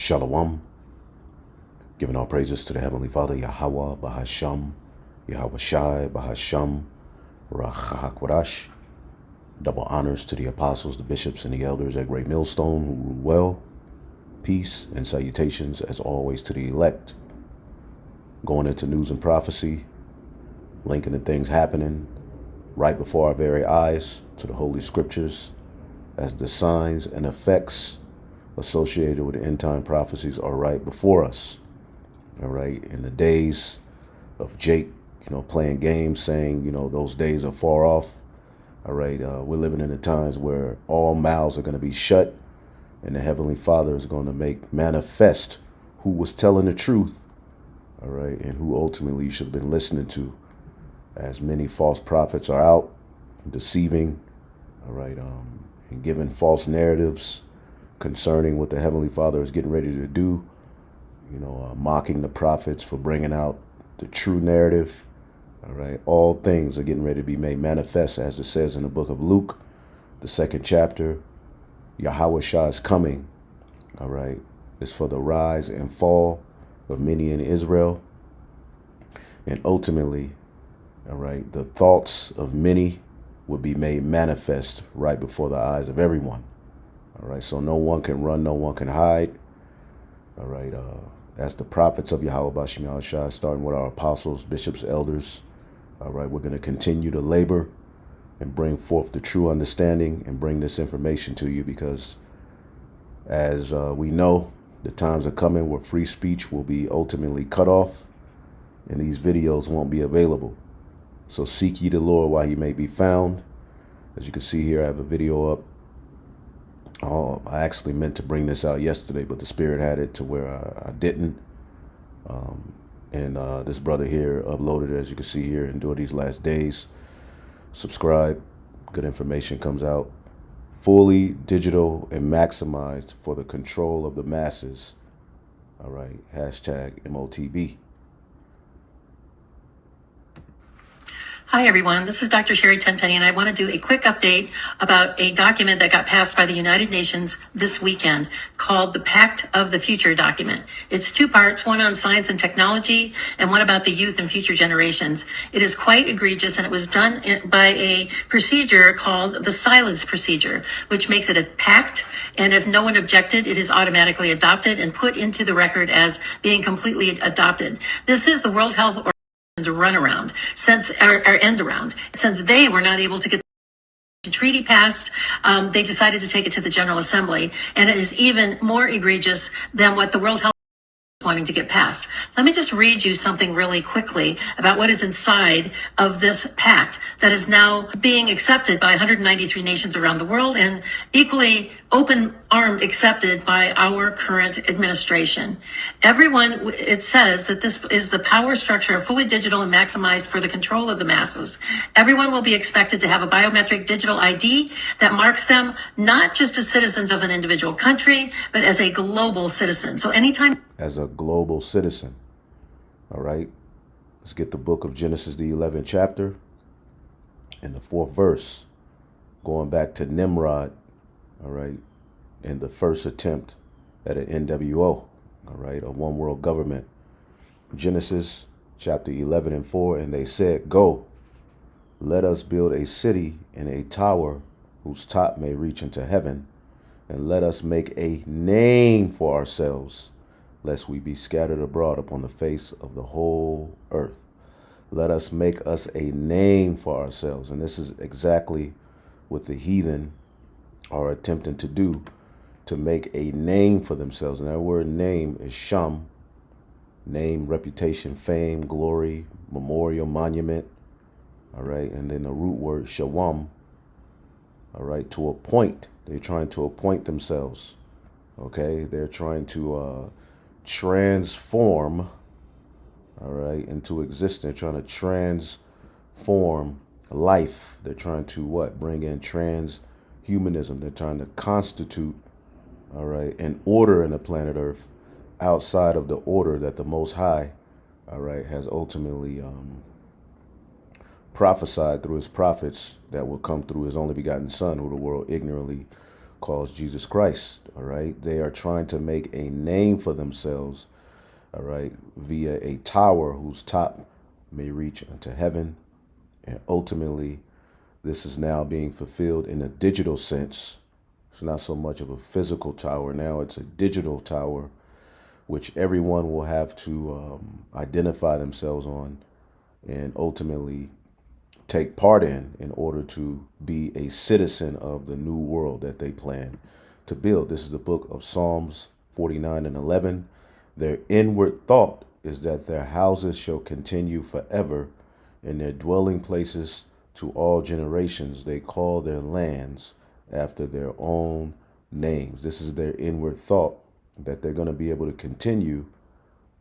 Shalom, giving all praises to the Heavenly Father, Yahweh, Bahasham, Yahweh Shai, Bahasham, Rachahakwadash. Double honors to the apostles, the bishops, and the elders at Great Millstone who rule well. Peace and salutations, as always, to the elect. Going into news and prophecy, linking to things happening right before our very eyes to the Holy Scriptures, as the signs and effects associated with the end time prophecies are right before us. All right, in the days of Jake, playing games, saying, those days are far off. All right, we're living in the times where all mouths are going to be shut, and the Heavenly Father is going to make manifest who was telling the truth, all right, and who ultimately you should have been listening to, as many false prophets are out deceiving, all right, and giving false narratives concerning what the Heavenly Father is getting ready to do, mocking the prophets for bringing out the true narrative. All right, all things are getting ready to be made manifest, as it says in the book of Luke, the 2nd chapter. Yahweh Shah is coming. All right, it's for the rise and fall of many in Israel. And ultimately, all right, the thoughts of many will be made manifest right before the eyes of everyone. All right, so no one can run, no one can hide. All right, as the prophets of Yahweh Bashim Yahweh Shah, starting with our apostles, bishops, elders. All right, we're going to continue to labor and bring forth the true understanding and bring this information to you, because as we know, the times are coming where free speech will be ultimately cut off and these videos won't be available. So seek ye the Lord while he may be found. As you can see here, I have a video up. I actually meant to bring this out yesterday, but the Spirit had it to where I didn't. And this brother here uploaded it, as you can see here, and during these last days. Subscribe. Good information comes out. Fully digital and maximized for the control of the masses. All right. Hashtag MOTB. Hi, everyone. This is Dr. Sherry Tenpenny, and I want to do a quick update about a document that got passed by the United Nations this weekend called the Pact of the Future document. It's 2 parts, one on science and technology and one about the youth and future generations. It is quite egregious, and it was done by a procedure called the silence procedure, which makes it a pact, and if no one objected, it is automatically adopted and put into the record as being completely adopted. This is the World Health Organization runaround, since our end around, since they were not able to get the treaty passed. They decided to take it to the General Assembly, and it is even more egregious than what the World Health wanting to get passed. Let me just read you something really quickly about what is inside of this pact that is now being accepted by 193 nations around the world, and equally open-armed accepted by our current administration. Everyone, it says that this is the power structure fully digital and maximized for the control of the masses. Everyone will be expected to have a biometric digital ID that marks them not just as citizens of an individual country, but as a global citizen. So anytime As a global citizen. All right. Let's get the book of Genesis, the 11th chapter, and the 4th verse, going back to Nimrod, all right, and the first attempt at an NWO, all right, a one world government. Genesis chapter 11 and 4, and they said, "Go, let us build a city and a tower whose top may reach into heaven, and let us make a name for ourselves, lest we be scattered abroad upon the face of the whole earth." Let us make us a name for ourselves. And this is exactly what the heathen are attempting to do, to make a name for themselves. And that word name is sham, name, reputation, fame, glory, memorial, monument. All right. And then the root word shawam, all right, to appoint. They're trying to appoint themselves. Okay. They're trying to transform, all right, into existence. They're trying to transform life. They're trying to what? Bring in transhumanism. They're trying to constitute, all right, an order in the planet Earth outside of the order that the Most High, all right, has ultimately prophesied through his prophets that will come through his only begotten Son, who the world ignorantly calls Jesus Christ. All right. They are trying to make a name for themselves. All right. Via a tower whose top may reach unto heaven. And ultimately, this is now being fulfilled in a digital sense. It's not so much of a physical tower. Now it's a digital tower, which everyone will have to identify themselves on and ultimately take part in order to be a citizen of the new world that they plan to build. This is the book of Psalms 49 and 11. Their inward thought is that their houses shall continue forever, and their dwelling places to all generations. They call their lands after their own names. This is their inward thought, that they're going to be able to continue,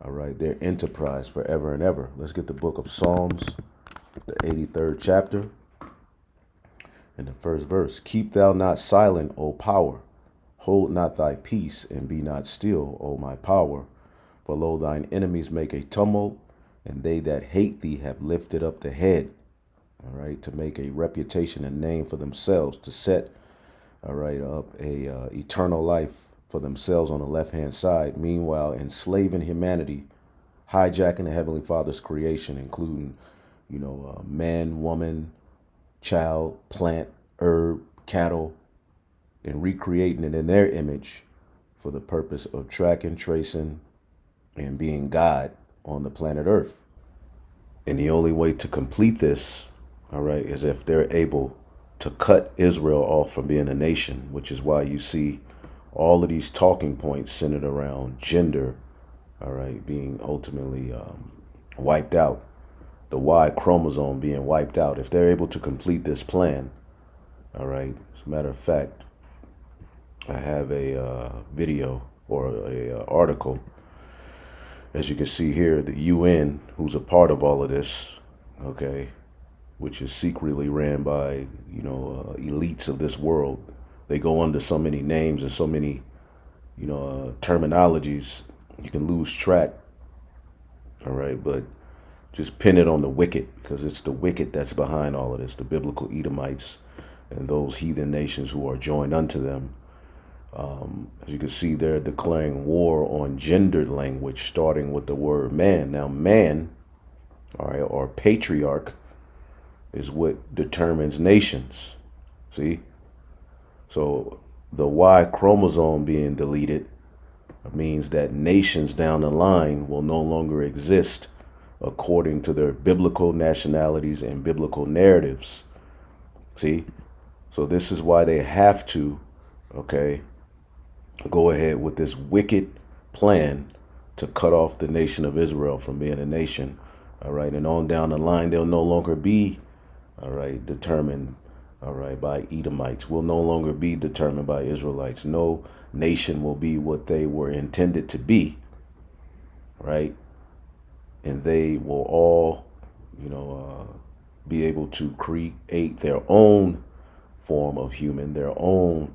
all right, their enterprise forever and ever. Let's get the book of Psalms, the 83rd chapter, and the first verse. Keep thou not silent, O power. Hold not thy peace, and be not still, O my power. For lo, thine enemies make a tumult, and they that hate thee have lifted up the head. All right, to make a reputation and name for themselves, to set, all right, up a eternal life for themselves on the left-hand side. Meanwhile, enslaving humanity, hijacking the Heavenly Father's creation, including, man, woman, child, plant, herb, cattle, and recreating it in their image for the purpose of tracking, tracing, and being God on the planet Earth. And the only way to complete this, all right, is if they're able to cut Israel off from being a nation, which is why you see all of these talking points centered around gender, all right, being ultimately wiped out, the Y chromosome being wiped out. If they're able to complete this plan, all right, as a matter of fact, I have a video or a article. As you can see here, the UN, who's a part of all of this, okay, which is secretly ran by, elites of this world. They go under so many names and so many, terminologies, you can lose track. All right, but just pin it on the wicked, because it's the wicked that's behind all of this, the biblical Edomites and those heathen nations who are joined unto them. As you can see, they're declaring war on gendered language, starting with the word man. Now, man, all right, or patriarch, is what determines nations. See? So the Y chromosome being deleted means that nations down the line will no longer exist according to their biblical nationalities and biblical narratives. See? So this is why they have to, okay, go ahead with this wicked plan to cut off the nation of Israel from being a nation. All right. And on down the line, they'll no longer be, all right, determined, all right, by Edomites. Will no longer be determined by Israelites. No nation will be what they were intended to be. Right. And they will all, be able to create their own form of human, their own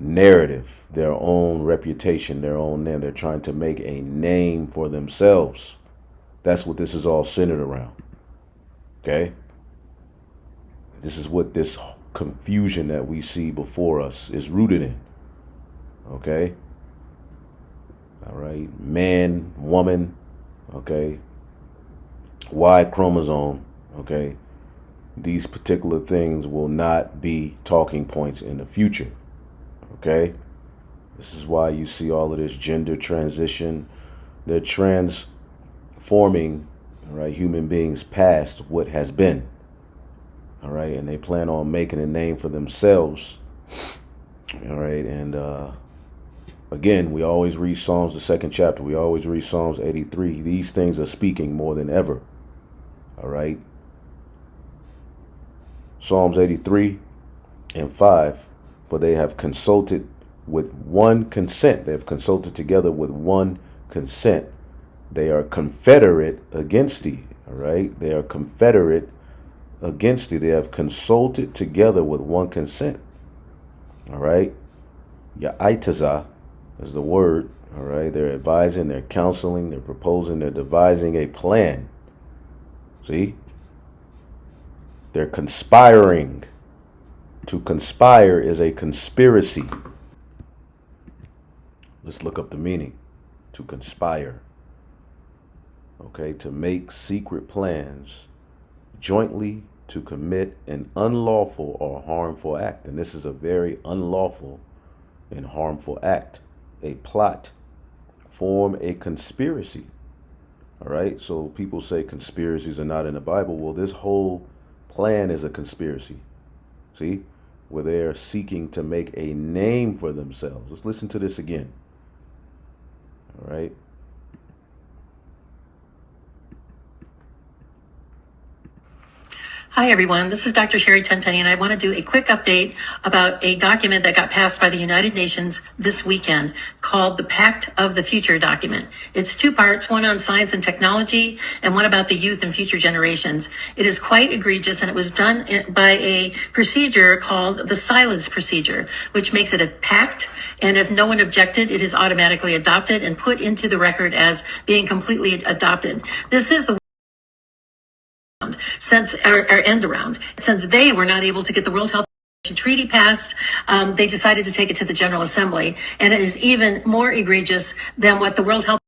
narrative, their own reputation, their own name. They're trying to make a name for themselves. That's what this is all centered around. Okay? This is what this confusion that we see before us is rooted in. Okay? All right? Man, woman, okay? Y chromosome, okay? These particular things will not be talking points in the future. Okay? This is why you see all of this gender transition. They're transforming, all right, human beings past what has been. All right? And they plan on making a name for themselves. All right? And again, we always read Psalms, the second chapter. We always read Psalms 83. These things are speaking more than ever. All right? Psalms 83 and 5. For they have consulted with one consent. They have consulted together with one consent. They are confederate against thee. All right. They are confederate against thee. They have consulted together with one consent. All right. Ya'itaza is the word. All right. They're advising, they're counseling, they're proposing, they're devising a plan. See? They're conspiring. To conspire is a conspiracy. Let's look up the meaning. To conspire. Okay, to make secret plans jointly to commit an unlawful or harmful act. And this is a very unlawful and harmful act. A plot, form a conspiracy. All right, so people say conspiracies are not in the Bible. Well, this whole plan is a conspiracy. See, where they are seeking to make a name for themselves. Let's listen to this again. All right. Hi, everyone. This is Dr. Sherry Tenpenny, and I want to do a quick update about a document that got passed by the United Nations this weekend called the Pact of the Future document. It's two parts, one on science and technology and one about the youth and future generations. It is quite egregious, and it was done by a procedure called the silence procedure, which makes it a pact. And if no one objected, it is automatically adopted and put into the record as being completely adopted. This is the since our end around. Since they were not able to get the World Health Treaty passed, they decided to take it to the General Assembly. And it is even more egregious than what the World Health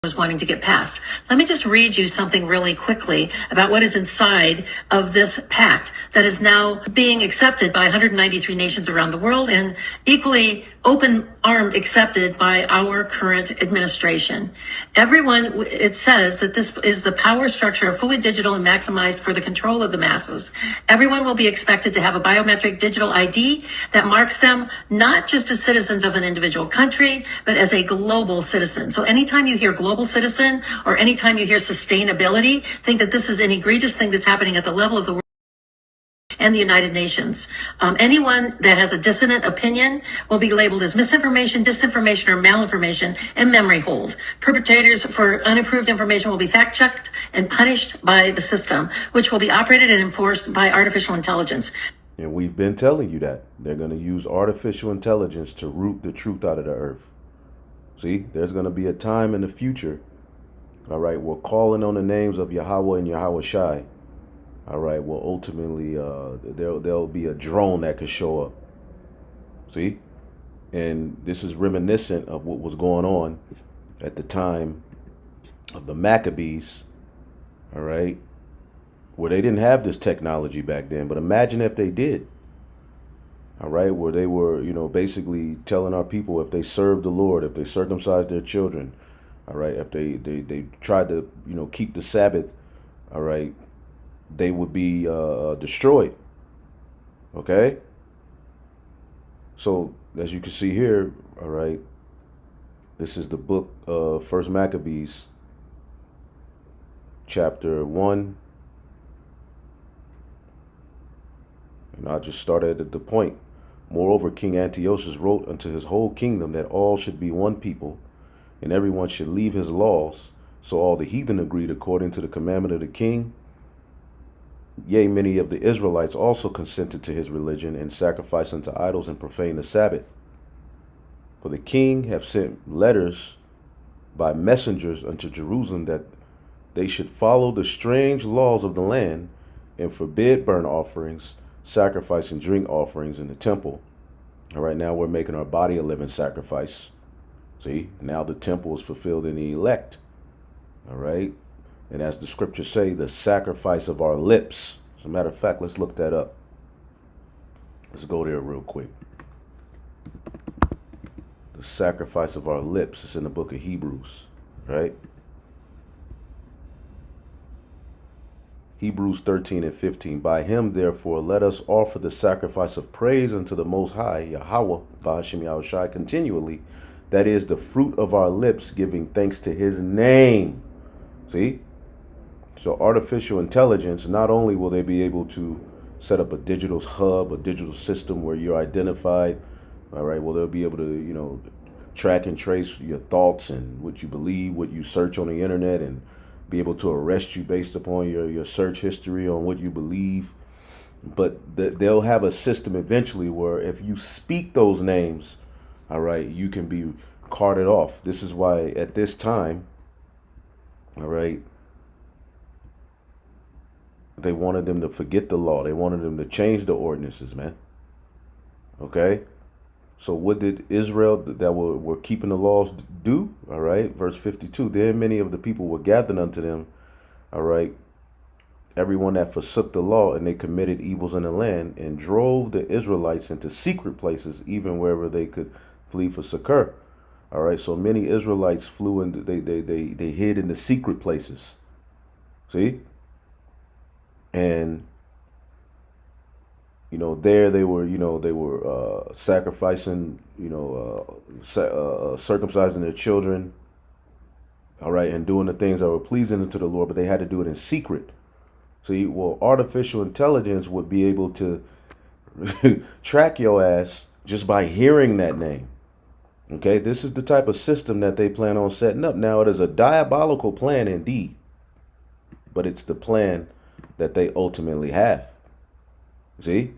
was wanting to get passed. Let me just read you something really quickly about what is inside of this pact that is now being accepted by 193 nations around the world and equally open-armed accepted by our current administration. Everyone, it says that this is the power structure fully digital and maximized for the control of the masses. Everyone will be expected to have a biometric digital ID that marks them not just as citizens of an individual country, but as a global citizen. So anytime you hear global citizen or anytime you hear sustainability, think that this is an egregious thing that's happening at the level of the world and the United Nations. Anyone that has a dissonant opinion will be labeled as misinformation, disinformation, or malinformation and memory hold. Perpetrators for unapproved information will be fact-checked and punished by the system, which will be operated and enforced by artificial intelligence. And we've been telling you that. They're going to use artificial intelligence to root the truth out of the earth. See, there's going to be a time in the future, all right, we're calling on the names of Yahweh and Yahweh Shai. All right, well, ultimately, there'll be a drone that could show up. See? And this is reminiscent of what was going on at the time of the Maccabees, all right, where they didn't have this technology back then. But imagine if they did, all right, where they were, basically telling our people if they served the Lord, if they circumcised their children, all right, if they tried to, keep the Sabbath, all right, they would be destroyed. Okay? So, as you can see here, all right, this is the book of First Maccabees, chapter 1. And I'll just start at the point. Moreover, King Antiochus wrote unto his whole kingdom that all should be one people, and everyone should leave his laws. So all the heathen agreed according to the commandment of the king. Yea, many of the Israelites also consented to his religion, and sacrificed unto idols and profaned the Sabbath. For the king have sent letters by messengers unto Jerusalem that they should follow the strange laws of the land and forbid burnt offerings, sacrifice, and drink offerings in the temple. All right, now we're making our body a living sacrifice. See, now the temple is fulfilled in the elect. All right. And as the scriptures say, the sacrifice of our lips. As a matter of fact, let's look that up. Let's go there real quick. The sacrifice of our lips is in the book of Hebrews, right? Hebrews 13 and 15. By him, therefore, let us offer the sacrifice of praise unto the Most High, Yahweh, Ba'ashem Yahushai, continually. That is the fruit of our lips, giving thanks to his name. See? So artificial intelligence, not only will they be able to set up a digital hub, a digital system where you're identified, all right, well, they'll be able to, track and trace your thoughts and what you believe, what you search on the internet, and be able to arrest you based upon your search history on what you believe. But they'll have a system eventually where if you speak those names, all right, you can be carted off. This is why at this time, all right, they wanted them to forget the law. They wanted them to change the ordinances, man. Okay? So what did Israel that were keeping the laws do? All right, verse 52. Then many of the people were gathered unto them. All right, everyone that forsook the law, and they committed evils in the land, and drove the Israelites into secret places, even wherever they could flee for succor. All right, so many Israelites flew and they hid in the secret places. See, and there they were, sacrificing, circumcising their children, all right, and doing the things that were pleasing unto the Lord, but they had to do it in secret. See, well, artificial intelligence would be able to track your ass just by hearing that name. Okay, this is the type of system that they plan on setting up. Now, it is a diabolical plan indeed, but it's the plan that they ultimately have. See?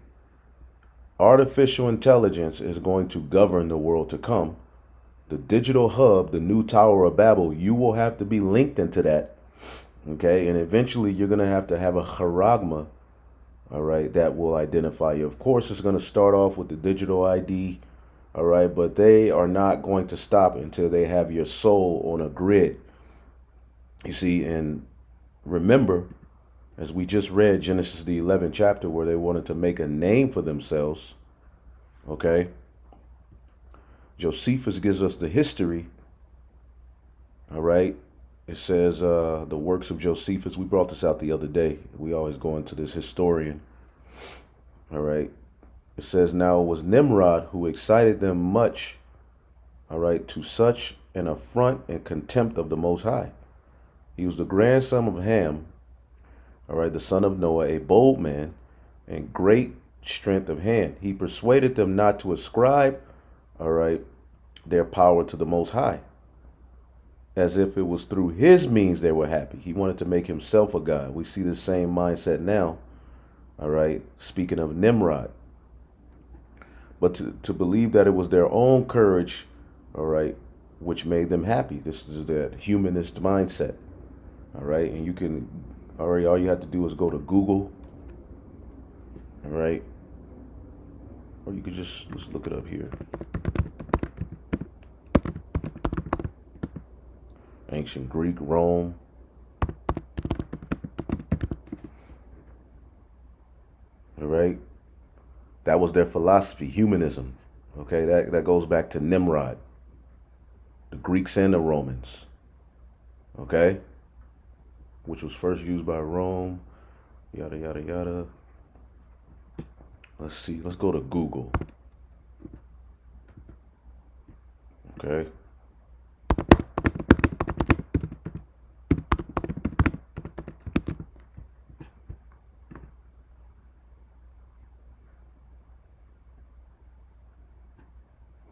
Artificial intelligence is going to govern the world to come. The digital hub, the new Tower of Babel, you will have to be linked into that. Okay, and eventually you're going to have a charagma, all right, that will identify you. Of course, it's going to start off with the digital ID, all right, but they are not going to stop until they have your soul on a grid. You see, and remember, as we just read Genesis the 11th chapter, where they wanted to make a name for themselves, okay? Josephus gives us the history, all right? It says the works of Josephus. We brought this out the other day. We always go into this historian, all right? It says, now it was Nimrod who excited them much, all right, to such an affront and contempt of the Most High. He was the grandson of Ham, all right, the son of Noah, a bold man and great strength of hand. He persuaded them not to ascribe, all right, their power to the Most High, as if it was through his means they were happy. He wanted to make himself a god. We see the same mindset now, all right, speaking of Nimrod. But to believe that it was their own courage, all right, which made them happy. This is that humanist mindset, all right? And you can, all you have to do is go to Google, all right? Or you could just, let's look it up here. Ancient Greek, Rome. All right. That was their philosophy, humanism. Okay, that goes back to Nimrod, the Greeks and the Romans. Okay, which was first used by Rome, yada, yada, yada. Let's see, let's go to Google. Okay.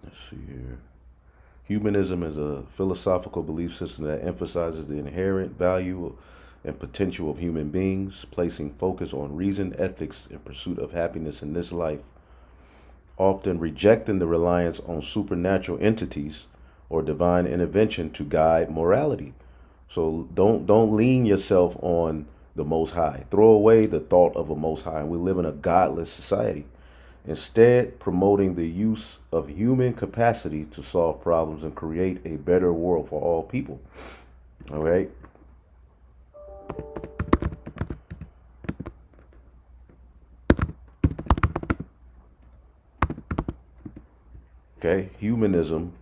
Let's see here. Humanism is a philosophical belief system that emphasizes the inherent value and potential of human beings, placing focus on reason, ethics, and pursuit of happiness in this life, often rejecting the reliance on supernatural entities or divine intervention to guide morality. So don't lean yourself on the Most High. Throw away the thought of a Most High. We live in a godless society. Instead, promoting the use of human capacity to solve problems and create a better world for all people. All right. Okay, humanism.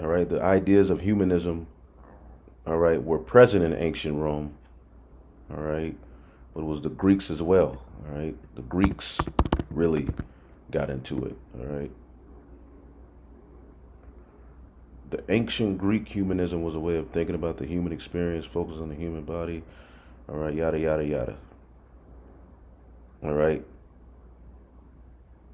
All right, the ideas of humanism, all right, were present in ancient Rome. All right, but it was the Greeks as well. All right, the Greeks really got into it. All right. The ancient Greek humanism was a way of thinking about the human experience, focused on the human body. All right, yada, yada, yada. All right.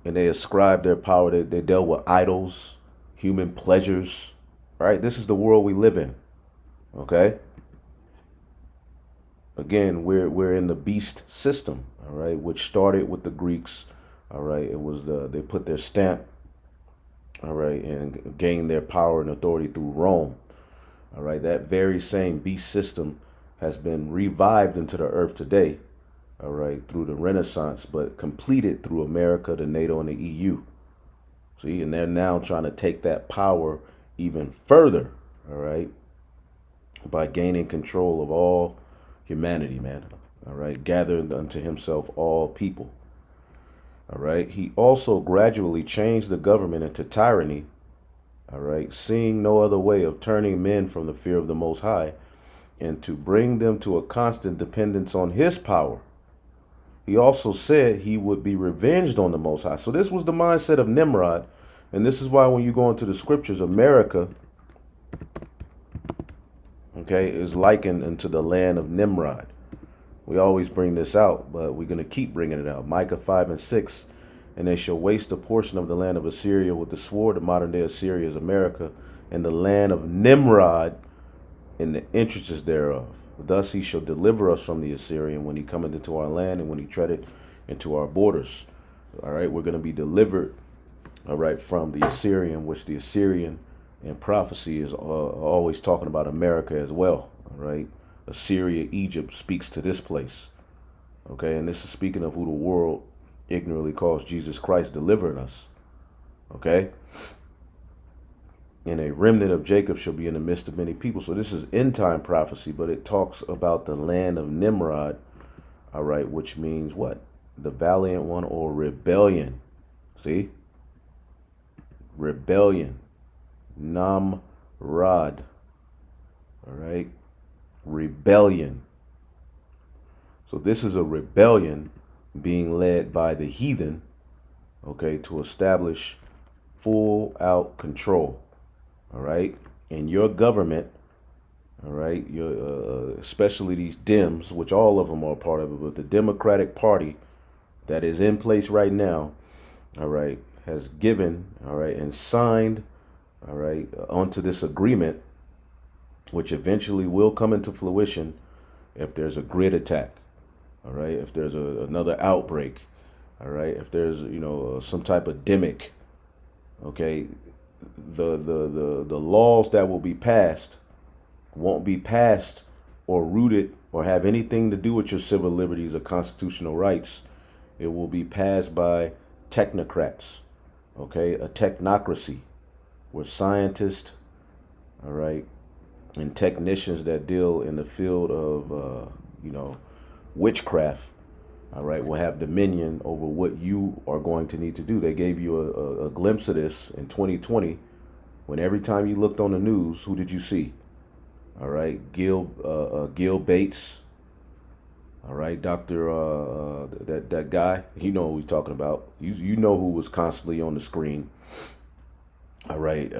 And they ascribed their power. They dealt with idols, human pleasures. Right? This is the world we live in. Okay? Again, we're in the beast system, all right, which started with the Greeks. All right. It was they put their stamp, all right, and gained their power and authority through Rome. All right. That very same beast system has been revived into the earth today. all right, through the Renaissance, but completed through America, the NATO, and the EU. See, and they're now trying to take that power even further, all right, by gaining control of all humanity, man. All right, gathering unto himself all people. All right. He also gradually changed the government into tyranny. All right, seeing no other way of turning men from the fear of the Most High and to bring them to a constant dependence on his power. He also said he would be revenged on the Most High. So this was the mindset of Nimrod. And this is why when you go into the scriptures, America, okay, is likened unto the land of Nimrod. We always bring this out, but we're going to keep bringing it out. Micah 5 and 6. And they shall waste a portion of the land of Assyria with the sword. The modern day Assyria is America, and the land of Nimrod and the entrances thereof. Thus he shall deliver us from the Assyrian when he cometh into our land and when he treadeth into our borders. All right, we're going to be delivered, all right, from the Assyrian, which the Assyrian in prophecy is always talking about America as well. All right, Assyria, Egypt speaks to this place. Okay, and this is speaking of who the world ignorantly calls Jesus Christ delivering us. Okay, and a remnant of Jacob shall be in the midst of many people. So this is end time prophecy, but it talks about the land of Nimrod, all right, which means what? The valiant one, or rebellion. See? Rebellion. Namrod. All right? Rebellion. So this is a rebellion being led by the heathen, okay, to establish full out control. All right, and your government, all right, your especially these Dems, which all of them are part of it, but the Democratic Party that is in place right now, all right, has given, all right, and signed, all right, onto this agreement, which eventually will come into fruition if there's a grid attack, all right, if there's another outbreak, all right, if there's, you know, some type of demic, okay. The laws that will be passed won't be passed or rooted or have anything to do with your civil liberties or constitutional rights. It will be passed by technocrats, okay, a technocracy where scientists, all right, and technicians that deal in the field of, you know, witchcraft, all right, will have dominion over what you are going to need to do. They gave you a glimpse of this in 2020 when every time you looked on the news, who did you see? All right, Gil Bates, all right, Dr. That guy, you know who we're talking about. You know who was constantly on the screen, all right,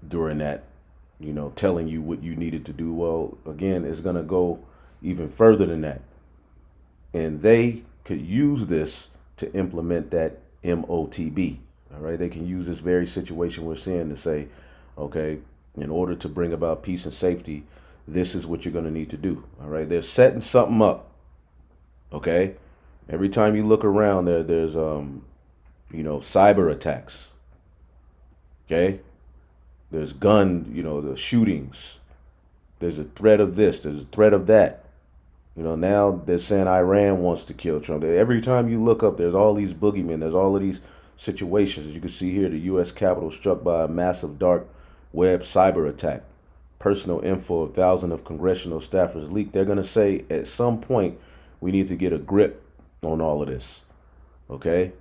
during that, you know, telling you what you needed to do. Well, again, it's going to go even further than that. And they could use this to implement that MOTB. All right. They can use this very situation we're seeing to say, OK, in order to bring about peace and safety, this is what you're going to need to do. All right. They're setting something up. OK, every time you look around there's, you know, cyber attacks. OK, there's gun, you know, the shootings. There's a threat of this. There's a threat of that. You know, now they're saying Iran wants to kill Trump. Every time you look up, there's all these boogeymen. There's all of these situations. As you can see here, the U.S. Capitol struck by a massive dark web cyber attack. Personal info of thousands of congressional staffers leaked. They're going to say at some point we need to get a grip on all of this. Okay?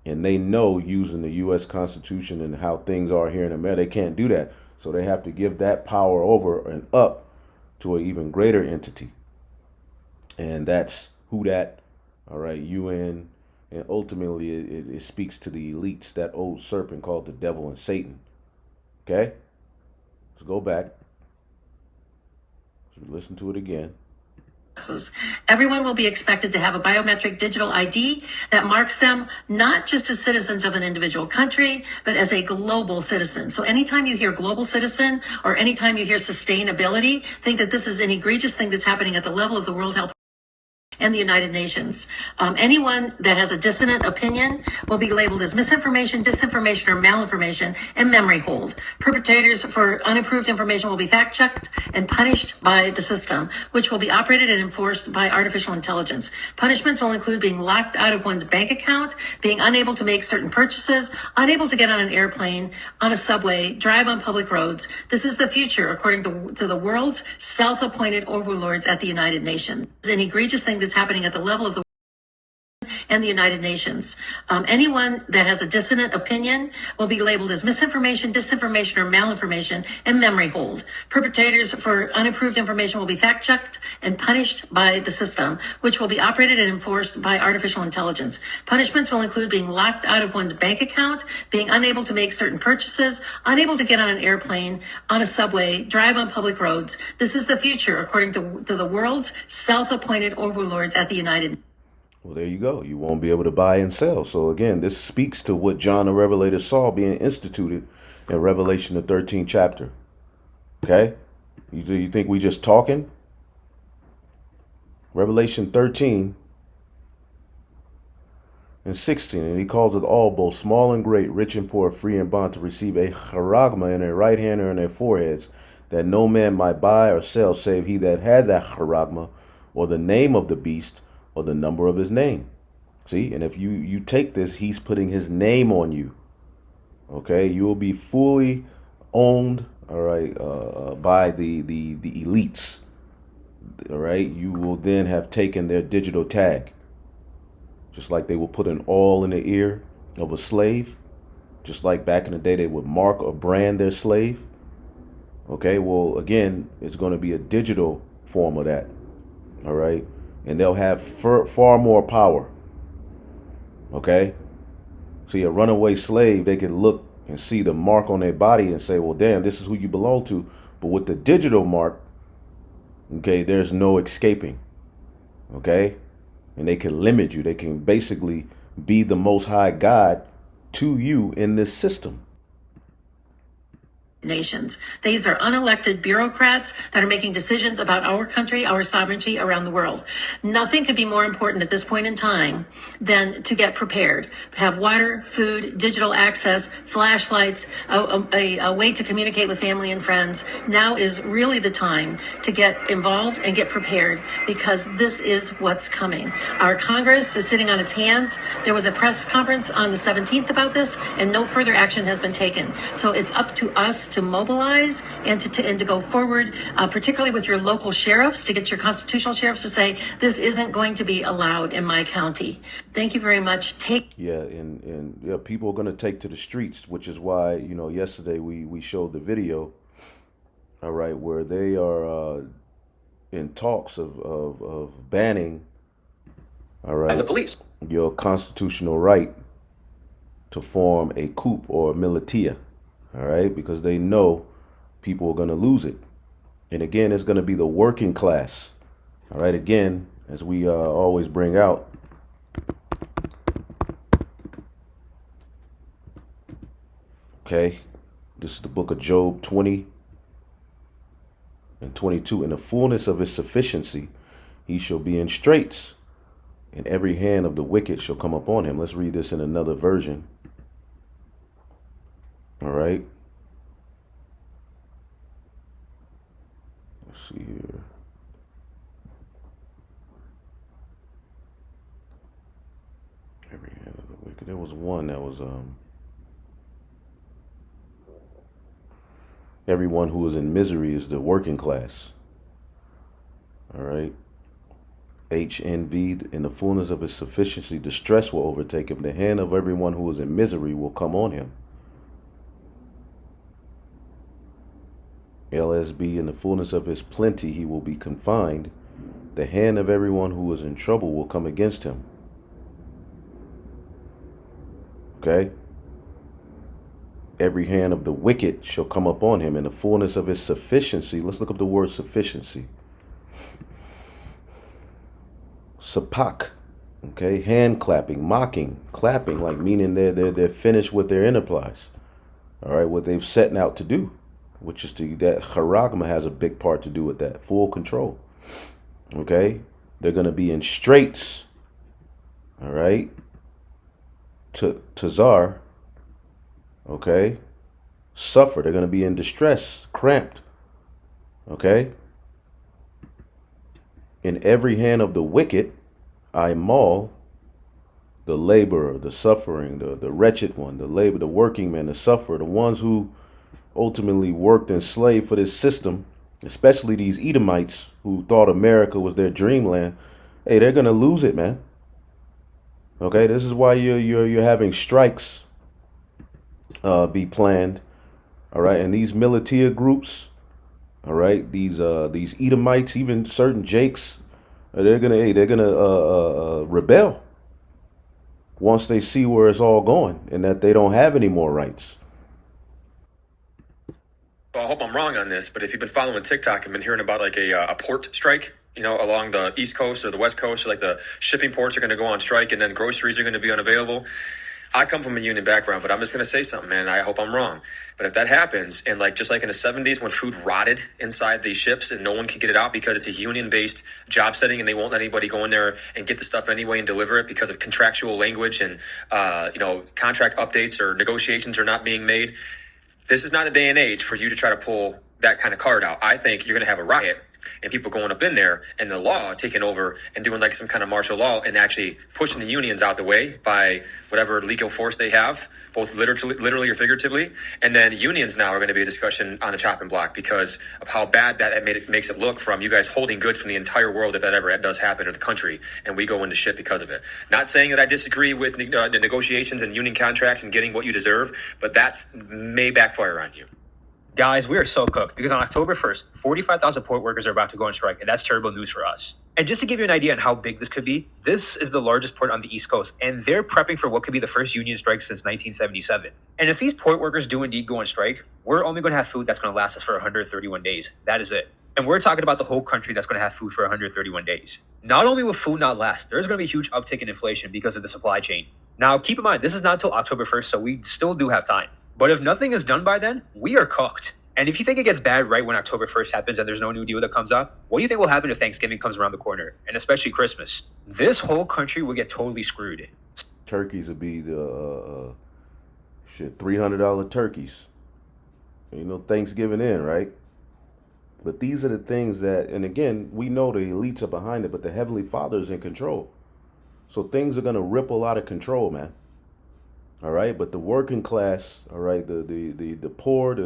And they know using the U.S. Constitution and how things are here in America, they can't do that. So they have to give that power over and up to an even greater entity. And that's who that, all right, UN, and ultimately it speaks to the elites, that old serpent called the devil and Satan. Okay? Let's go back. Let's listen to it again. Everyone will be expected to have a biometric digital ID that marks them not just as citizens of an individual country, but as a global citizen. So anytime you hear global citizen or anytime you hear sustainability, think that this is an egregious thing that's happening at the level of the World Health. and the United Nations. Anyone that has a dissonant opinion will be labeled as misinformation, disinformation, or malinformation and memory hold. Perpetrators for unapproved information will be fact-checked and punished by the system, which will be operated and enforced by artificial intelligence. Punishments will include being locked out of one's bank account, being unable to make certain purchases, unable to get on an airplane, on a subway, drive on public roads. This is the future, according to the world's self-appointed overlords at the United Nations. It's an egregious thing that's happening at the level of the and the United Nations. Anyone that has a dissonant opinion will be labeled as misinformation, disinformation, or malinformation and memory hold. Perpetrators for unapproved information will be fact-checked and punished by the system, which will be operated and enforced by artificial intelligence. Punishments will include being locked out of one's bank account, being unable to make certain purchases, unable to get on an airplane, on a subway, drive on public roads. This is the future, according to the world's self-appointed overlords at the United Nations. Well, there you go. You won't be able to buy and sell. So again, this speaks to what John the Revelator saw being instituted in Revelation, the 13th chapter. Okay? You think we just talking? Revelation 13 and 16. And he calls it all, both small and great, rich and poor, free and bond, to receive a charagma in their right hand or in their foreheads, that no man might buy or sell save he that had that charagma, or the name of the beast, or the number of his name. See, and if you take this, he's putting his name on you. Okay, you will be fully owned, all right, by the elites. All right, you will then have taken their digital tag, just like they will put an awl in the ear of a slave, just like back in the day they would mark or brand their slave. Okay, well, again, it's going to be a digital form of that. All right. And they'll have far more power. Okay? See, a runaway slave, they can look and see the mark on their body and say, well, damn, this is who you belong to. But with the digital mark, okay, there's no escaping. Okay? And they can limit you. They can basically be the most high God to you in this system. Nations. These are unelected bureaucrats that are making decisions about our country, our sovereignty around the world. Nothing could be more important at this point in time than to get prepared, have water, food, digital access, flashlights, a way to communicate with family and friends. Now is really the time to get involved and get prepared, because this is what's coming. Our Congress is sitting on its hands. There was a press conference on the 17th about this, and no further action has been taken. So it's up to us to mobilize and to go forward, particularly with your local sheriffs, to get your constitutional sheriffs to say, this isn't going to be allowed in my county. Thank you very much. Yeah, people are going to take to the streets, which is why, yesterday we showed the video, all right, where they are in talks of banning, all right, and the police, your constitutional right to form a coup or a militia. All right, because they know people are going to lose it. And again, it's going to be the working class. All right, again, as we always bring out, okay, this is the book of Job 20 and 22. In the fullness of his sufficiency, he shall be in straits, and every hand of the wicked shall come upon him. Let's read this in another version. All right. Let's see here. Every hand of the wicked. There was one that was everyone who is in misery is the working class. All right. HNV, in the fullness of his sufficiency, distress will overtake him. The hand of everyone who is in misery will come on him. LSB, in the fullness of his plenty, he will be confined. The hand of everyone who is in trouble will come against him. Okay? Every hand of the wicked shall come upon him. In the fullness of his sufficiency, let's look up the word sufficiency. Sapak, okay? Hand clapping, mocking, clapping, like meaning they're finished with their enterprise. All right, what they've set out to do, which is that charagma has a big part to do with that, full control. Okay, They're going to be in straits, all right, to czar, okay, suffer. They're going to be in distress, cramped, okay. In every hand of the wicked, I maul the laborer, the suffering, the wretched one, the labor, the working man, the sufferer, the ones who ultimately worked and slaved for this system, especially these Edomites who thought America was their dreamland. Hey, they're gonna lose it, man. Okay, this is why you're having strikes be planned. All right, and these militia groups, all right, these Edomites, even certain Jakes, they're gonna rebel once they see where it's all going and that they don't have any more rights. Well, I hope I'm wrong on this, but if you've been following TikTok and been hearing about like a port strike, you know, along the East Coast or the West Coast, like the shipping ports are going to go on strike and then groceries are going to be unavailable. I come from a union background, but I'm just going to say something, man. I hope I'm wrong. But if that happens, and like just like in the 70s when food rotted inside these ships and no one can get it out because it's a union-based job setting and they won't let anybody go in there and get the stuff anyway and deliver it because of contractual language and, contract updates or negotiations are not being made. This is not a day and age for you to try to pull that kind of card out. I think you're going to have a riot and people going up in there and the law taking over and doing like some kind of martial law and actually pushing the unions out the way by whatever legal force they have, both literally or figuratively. And then unions now are going to be a discussion on the chopping block because of how bad that makes it look from you guys holding goods from the entire world if that ever does happen to the country and we go into shit because of it. Not saying that I disagree with the negotiations and union contracts and getting what you deserve, but that's may backfire on you. Guys, we are so cooked because on October 1st, 45,000 port workers are about to go on strike, and that's terrible news for us. And just to give you an idea on how big this could be, this is the largest port on the East Coast, and they're prepping for what could be the first union strike since 1977. And if these port workers do indeed go on strike, we're only going to have food that's going to last us for 131 days. That is it. And we're talking about the whole country that's going to have food for 131 days. Not only will food not last, there's going to be a huge uptick in inflation because of the supply chain. Now, keep in mind, this is not until October 1st, so we still do have time. But if nothing is done by then, we are cooked. And if you think it gets bad right when October 1st happens and there's no new deal that comes up, what do you think will happen if Thanksgiving comes around the corner, and especially Christmas? This whole country will get totally screwed. Turkeys would be the $300 turkeys. You know, Thanksgiving in, right? But these are the things that, and again, we know the elites are behind it, but the Heavenly Father is in control. So things are gonna ripple out of control, man. All right, but the working class, all right, the poor,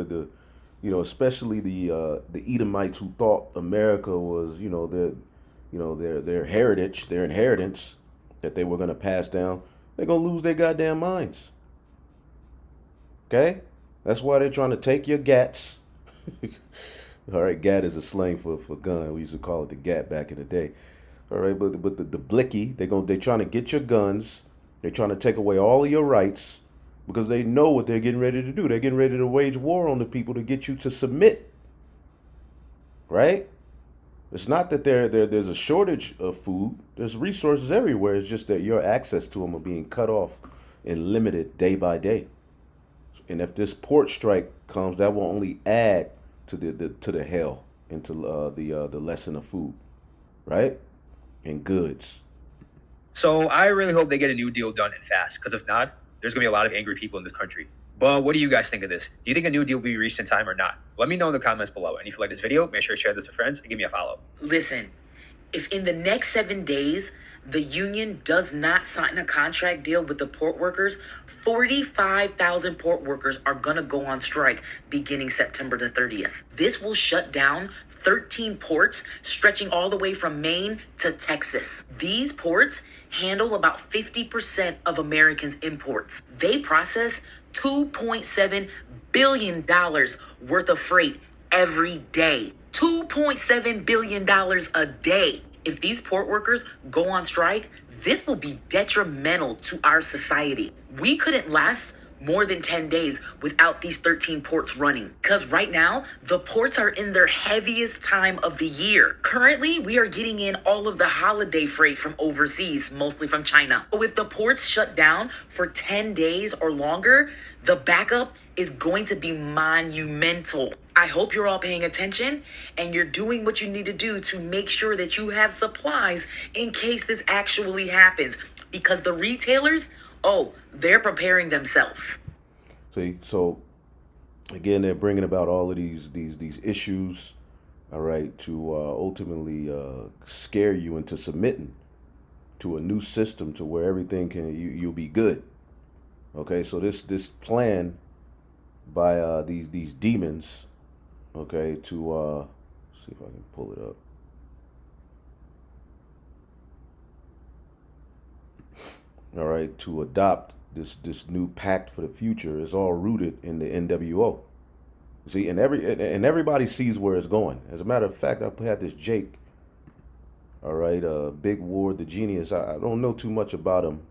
especially the Edomites who thought America was, their heritage, their inheritance that they were gonna pass down. They're gonna lose their goddamn minds. Okay, that's why they're trying to take your gats. All right, gat is a slang for gun. We used to call it the gat back in the day. All right, but the blicky, they're trying to get your guns. They're trying to take away all of your rights because they know what they're getting ready to do. They're getting ready to wage war on the people to get you to submit. Right? It's not that there's a shortage of food. There's resources everywhere. It's just that your access to them are being cut off and limited day by day. And if this port strike comes, that will only add to the hell and to the lesson of food, right? And goods. So I really hope they get a new deal done and fast, because if not, there's going to be a lot of angry people in this country. But what do you guys think of this? Do you think a new deal will be reached in time or not? Let me know in the comments below. And if you like this video, make sure to share this with friends and give me a follow. Listen, if in the next 7 days, the union does not sign a contract deal with the port workers, 45,000 port workers are going to go on strike beginning September the 30th. This will shut down 13 ports stretching all the way from Maine to Texas. These ports handle about 50% of Americans' imports. They process $2.7 billion worth of freight every day. $2.7 billion a day. If these port workers go on strike, this will be detrimental to our society. We couldn't last more than 10 days without these 13 ports running. Because right now, the ports are in their heaviest time of the year. Currently, we are getting in all of the holiday freight from overseas, mostly from China. So if the ports shut down for 10 days or longer, the backup is going to be monumental. I hope you're all paying attention and you're doing what you need to do to make sure that you have supplies in case this actually happens. Because the retailers, they're preparing themselves. See, so again, they're bringing about all of these issues, all right, to ultimately scare you into submitting to a new system to where everything you'll be good. Okay, so this plan by these demons, okay, to see if I can pull it up. All right, to adopt this new pact for the future is all rooted in the NWO. See, and everybody sees where it's going. As a matter of fact, I had this Jake, all right, Big Ward, the genius. I don't know too much about him.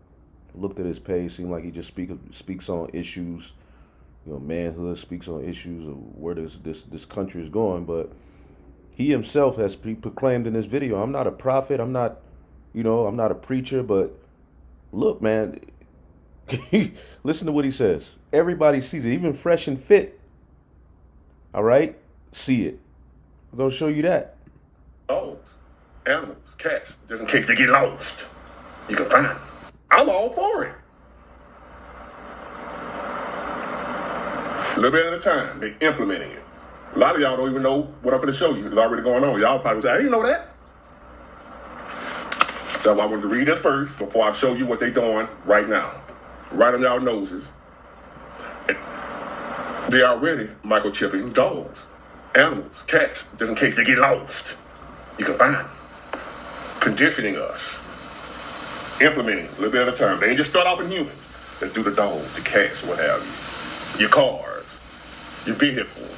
I looked at his page, seemed like he just speaks on issues, manhood, speaks on issues of where this country is going. But he himself has proclaimed in this video, I'm not a prophet, I'm not a preacher, but look, man, listen to what he says. Everybody sees it, even Fresh and Fit. All right? See it. We're going to show you that. Dogs, animals, cats, just in case they get lost. You can find them. I'm all for it. A little bit at a time, they're implementing it. A lot of y'all don't even know what I'm going to show you. It's already going on. Y'all probably say, I didn't know that. So I wanted to read this first before I show you what they're doing right now. Right on y'all noses. They are already microchipping dogs, animals, cats, just in case they get lost. You can find them. Conditioning us. Implementing a little bit at a time. They ain't just start off in humans. Let's do the dogs, the cats, what have you. Your cars, your vehicles.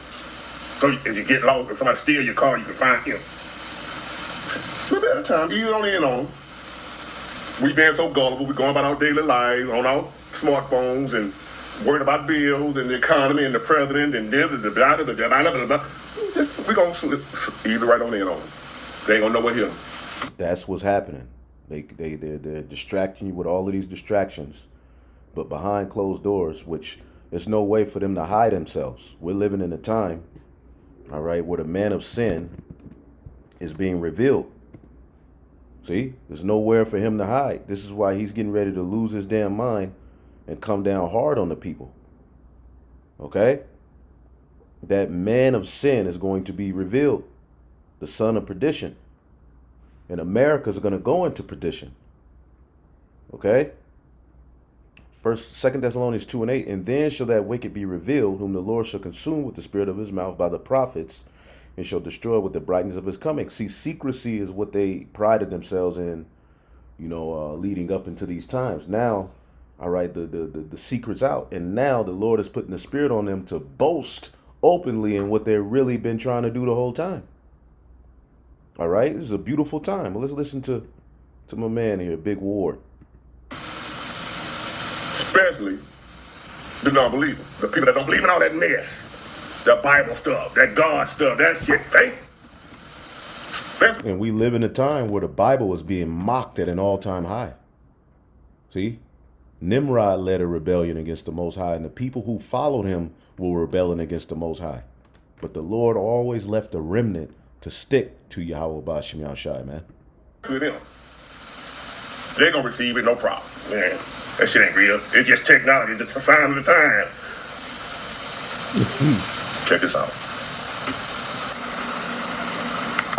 So if you get lost, if somebody steals your car, you can find him. A little bit at a time. You don't in on them. We being so gullible, we're going about our daily lives on our smartphones and worried about bills and the economy and the president and we're going to either right on in on them. They ain't going to know what hit them. That's what's happening. They're distracting you with all of these distractions, but behind closed doors, which there's no way for them to hide themselves. We're living in a time, all right, where the man of sin is being revealed. See, there's nowhere for him to hide. This is why he's getting ready to lose his damn mind and come down hard on the people. Okay? That man of sin is going to be revealed, the son of perdition. And America's going to go into perdition. Okay? 2 Thessalonians 2:8, and then shall that wicked be revealed, whom the Lord shall consume with the spirit of his mouth by the prophets, and shall destroy with the brightness of his coming. See, secrecy is what they prided themselves in, leading up into these times. Now, all right, the secret's out, and now the Lord is putting the spirit on them to boast openly in what they've really been trying to do the whole time. All right, this is a beautiful time. Well, let's listen to my man here, Big Ward. Especially the non-believers, the people that don't believe in all that mess, that Bible stuff, that God stuff, that shit, faith. And we live in a time where the Bible is being mocked at an all-time high. See? Nimrod led a rebellion against the Most High, and the people who followed him were rebelling against the Most High. But the Lord always left a remnant to stick to Yahweh B'Shem Yahushai, man. To them. They're going to receive it, no problem. Man, that shit ain't real. It's just technology, just a sign of the time. Check this out.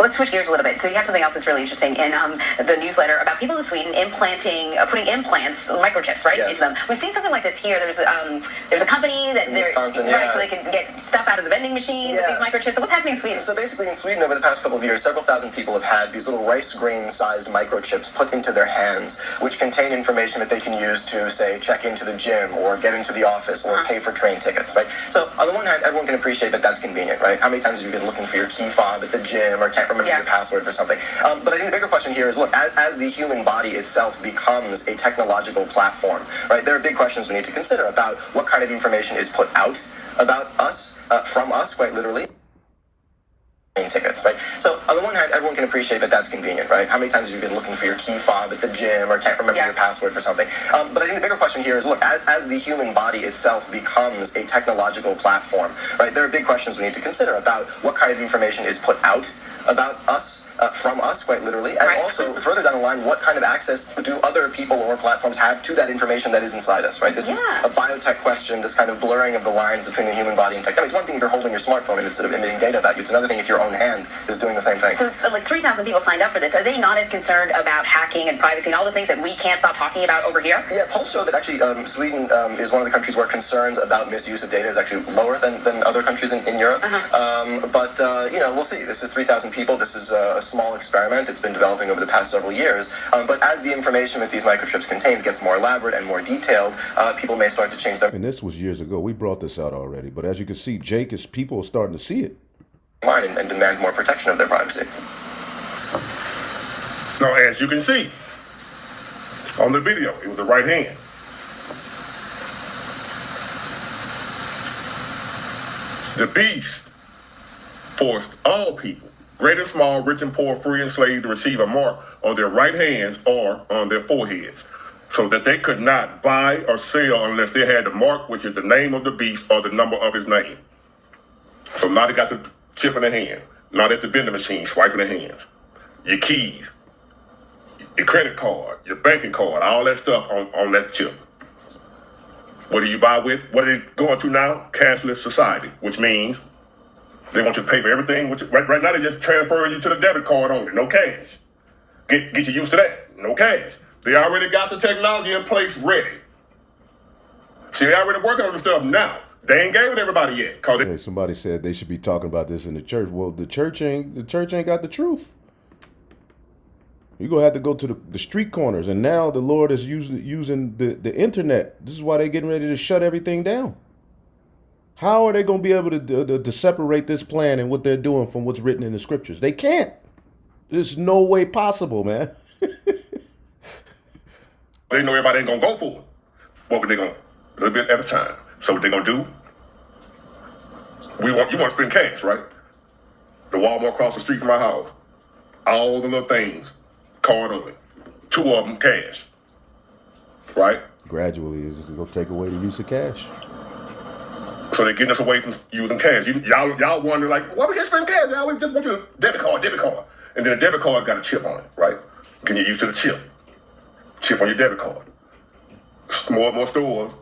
Let's switch gears a little bit. So you have something else that's really interesting in the newsletter about people in Sweden putting implants, microchips, right, into them. We've seen something like this here. There's a company that so they can get stuff out of the vending machine with these microchips. So what's happening in Sweden? So basically in Sweden over the past couple of years, several thousand people have had these little rice grain-sized microchips put into their hands, which contain information that they can use to, say, check into the gym or get into the office or pay for train tickets, right? So on the one hand, everyone can appreciate that that's convenient, right? How many times have you been looking for your key fob at the gym or can't remember your password for something? But I think the bigger question here is, look, as the human body itself becomes a technological platform, right, there are big questions we need to consider about what kind of information is put out about us, from us, quite literally, tickets, right? So on the one hand, everyone can appreciate that that's convenient, right? How many times have you been looking for your key fob at the gym or can't remember your password for something? But I think the bigger question here is, look, as the human body itself becomes a technological platform, right, there are big questions we need to consider about what kind of information is put out about us, from us, quite literally, and also further down the line, what kind of access do other people or platforms have to that information that is inside us, right? This is a biotech question, this kind of blurring of the lines between the human body and tech. I mean, it's one thing if you're holding your smartphone and it's sort of emitting data about you. It's another thing if your own hand is doing the same thing. So, like 3,000 people signed up for this. Are they not as concerned about hacking and privacy and all the things that we can't stop talking about over here? Yeah, polls show that actually Sweden is one of the countries where concerns about misuse of data is actually lower than other countries in Europe. But we'll see. This is 3,000 people. This is a small experiment. It's been developing over the past several years. But as the information that these microchips contains gets more elaborate and more detailed, people may start to change their And this was years ago. We brought this out already. But as you can see, Jake, is people are starting to see it. mind and demand more protection of their privacy. Now, as you can see on the video, it was the right hand. The beast forced all people, great and small, rich and poor, free and slave, to receive a mark on their right hands or on their foreheads, so that they could not buy or sell unless they had the mark, which is the name of the beast or the number of his name. So now they got the chip in their hand. Now they're at the vending machine, swiping their hands. Your keys, your credit card, your banking card, all that stuff on that chip. What do you buy with? What are they going to now? Cashless society, which means they want you to pay for everything. Right now, they just transferring you to the debit card only, no cash. Get you used to that, no cash. They already got the technology in place ready. See, they already working on the stuff now. They ain't gave it to everybody yet. Hey, somebody said they should be talking about this in the church. Well, the church ain't got the truth. You're going to have to go to the street corners. And now the Lord is using the internet. This is why they're getting ready to shut everything down. How are they going to be able to separate this plan and what they're doing from what's written in the scriptures? They can't. There's no way possible, man. They know everybody ain't going to go for it. What were they going to? A little bit at a time. So what they going to do? You want to spend cash, right? The Walmart across the street from my house. All the little things. Card only. 2 of them cash. Right? Gradually, it's going to take away the use of cash. So they're getting us away from using cash. Y'all wonder, like, why we can't spend cash? Y'all always just want your debit card. And then the debit card got a chip on it, right? Can you use to the chip? Chip on your debit card. More and more stores.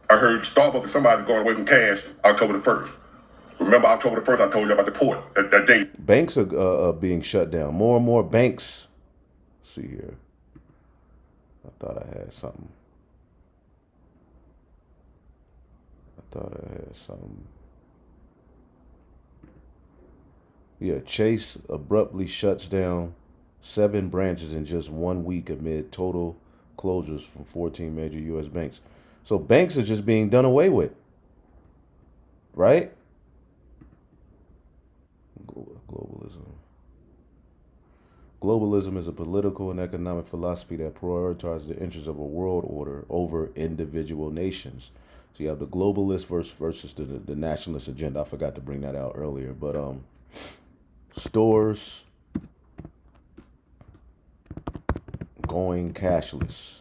I heard Starbucks, somebody's going away from cash October the 1st. Remember October the 1st, I told you about the port, that date. Banks are being shut down. More and more banks. Let's see here. I thought I had something. Yeah, Chase abruptly shuts down 7 branches in just 1 week amid total closures from 14 major U.S. banks. So banks are just being done away with, right? Globalism. Globalism is a political and economic philosophy that prioritizes the interests of a world order over individual nations. So you have the globalist versus the nationalist agenda. I forgot to bring that out earlier, but stores going cashless.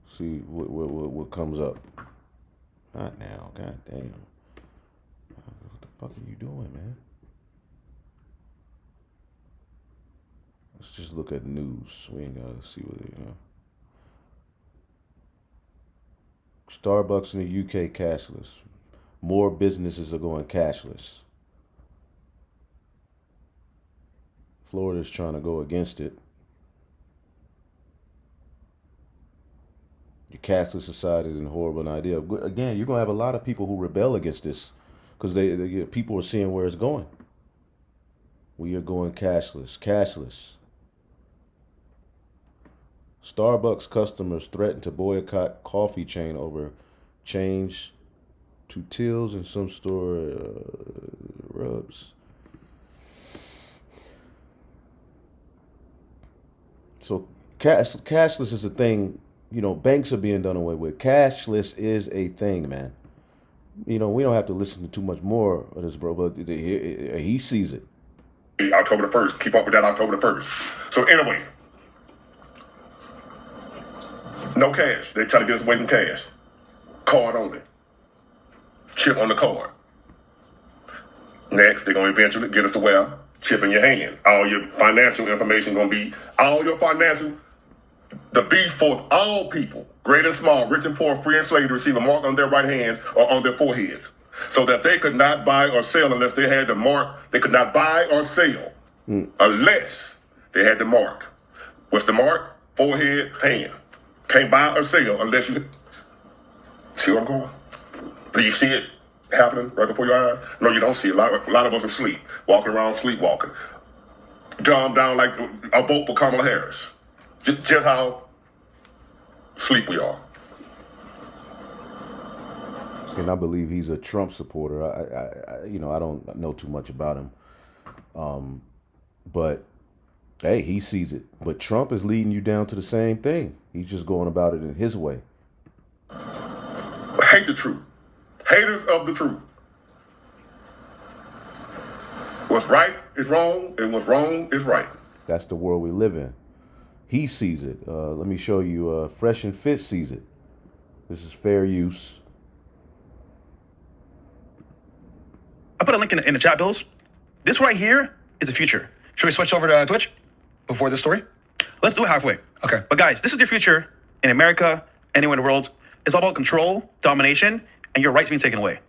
See what comes up. Not now. God damn. What the fuck are you doing, man? Let's just look at news. We ain't gotta see what Starbucks in the UK cashless. More businesses are going cashless. Florida's trying to go against it. Your cashless society is a horrible idea. Again, you're gonna have a lot of people who rebel against this because people are seeing where it's going. We are going cashless. Cashless. Starbucks customers threaten to boycott coffee chain over change to tills in some store rubs. So cashless is a thing. You know, banks are being done away with. Cashless is a thing, man. we don't have to listen to too much more of this, bro. But he sees it. October the 1st. Keep up with that October the 1st. So anyway, no cash. They try to get us away from cash. Card only. Chip on the card. Next, they're going to eventually get us to where? Chip in your hand. All your financial information going to be, the beast force all people, great and small, rich and poor, free and slave, to receive a mark on their right hands or on their foreheads, so that they could not buy or sell unless they had the mark. They could not buy or sell unless they had the mark. What's the mark? Forehead, hand. Can't buy or sell unless you... See where I'm going? Do you see it happening right before your eyes? No, you don't see it. A lot of us are asleep, walking around sleepwalking. Dumbed down like a vote for Kamala Harris. Just how asleep we are. And I believe he's a Trump supporter. I don't know too much about him. But hey, he sees it. But Trump is leading you down to the same thing. He's just going about it in his way. Hate the truth. Haters of the truth. What's right is wrong, and what's wrong is right. That's the world we live in. He sees it. Let me show you. Fresh and Fit sees it. This is fair use. I put a link in the chat, Bills. This right here is the future. Should we switch over to Twitch before this story? Let's do it halfway. Okay. But guys, this is the future in America, anywhere in the world. It's all about control, domination, and your rights being taken away.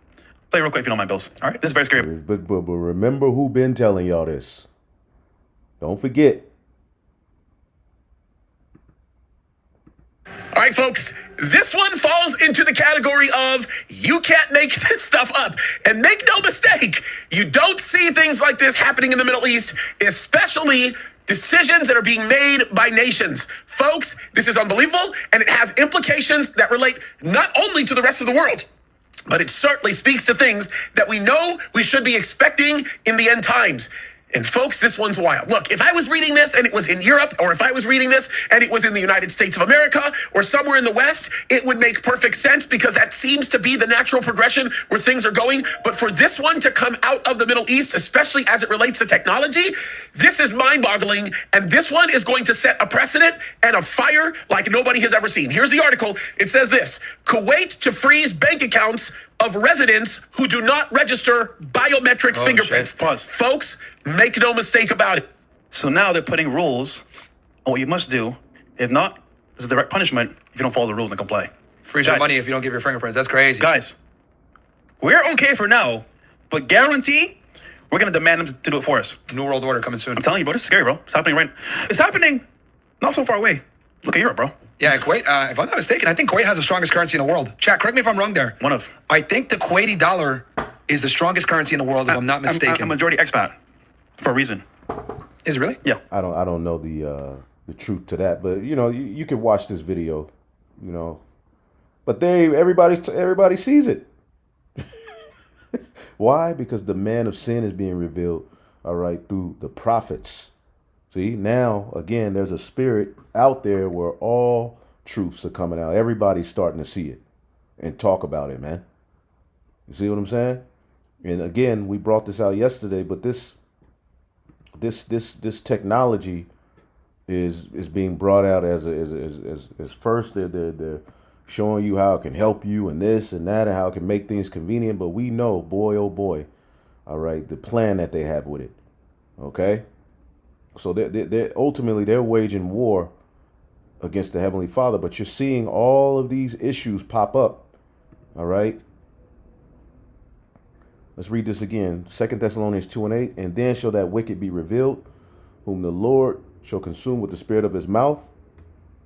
Play real quick if you don't mind, Bills. All right. This is very scary. But remember who been telling y'all this. Don't forget. All right, folks, this one falls into the category of you can't make this stuff up. And make no mistake, you don't see things like this happening in the Middle East, especially decisions that are being made by nations. Folks, this is unbelievable, and it has implications that relate not only to the rest of the world, but it certainly speaks to things that we know we should be expecting in the end times. And folks, this one's wild. Look, if I was reading this and it was in Europe, or if I was reading this and it was in the United States of America or somewhere in the West, it would make perfect sense because that seems to be the natural progression where things are going. But for this one to come out of the Middle East, especially as it relates to technology, this is mind-boggling. And this one is going to set a precedent and a fire like nobody has ever seen. Here's the article. It says this: Kuwait to freeze bank accounts of residents who do not register biometric fingerprints. Pause. Folks, make no mistake about it. So now they're putting rules on what you must do. If not, there's a direct punishment if you don't follow the rules and comply. Freeze your money if you don't give your fingerprints. That's crazy. Guys, we're okay for now, but guarantee we're going to demand them to do it for us. New World Order coming soon. I'm telling you, bro, this is scary, bro. It's happening It's happening not so far away. Look at Europe, bro. Yeah, Kuwait, if I'm not mistaken, I think Kuwait has the strongest currency in the world. Chat, correct me if I'm wrong there. One of. I think the Kuwaiti dollar is the strongest currency in the world, if I'm not mistaken. I'm a majority expat for a reason. Is it really? Yeah. I don't know the truth to that, but you can watch this video, but everybody sees it. Why? Because the man of sin is being revealed, all right, through the prophets. See, now, again, there's a spirit out there where all truths are coming out. Everybody's starting to see it and talk about it, man. You see what I'm saying? And again, we brought this out yesterday, but this technology is being brought out as first they're showing you how it can help you and this and that and how it can make things convenient. But we know, boy, oh boy, all right, the plan that they have with it. Okay. So they're ultimately they're waging war against the Heavenly Father, but you're seeing all of these issues pop up. All right. Let's read this again. 2 Thessalonians 2:8. And then shall that wicked be revealed, whom the Lord shall consume with the spirit of his mouth.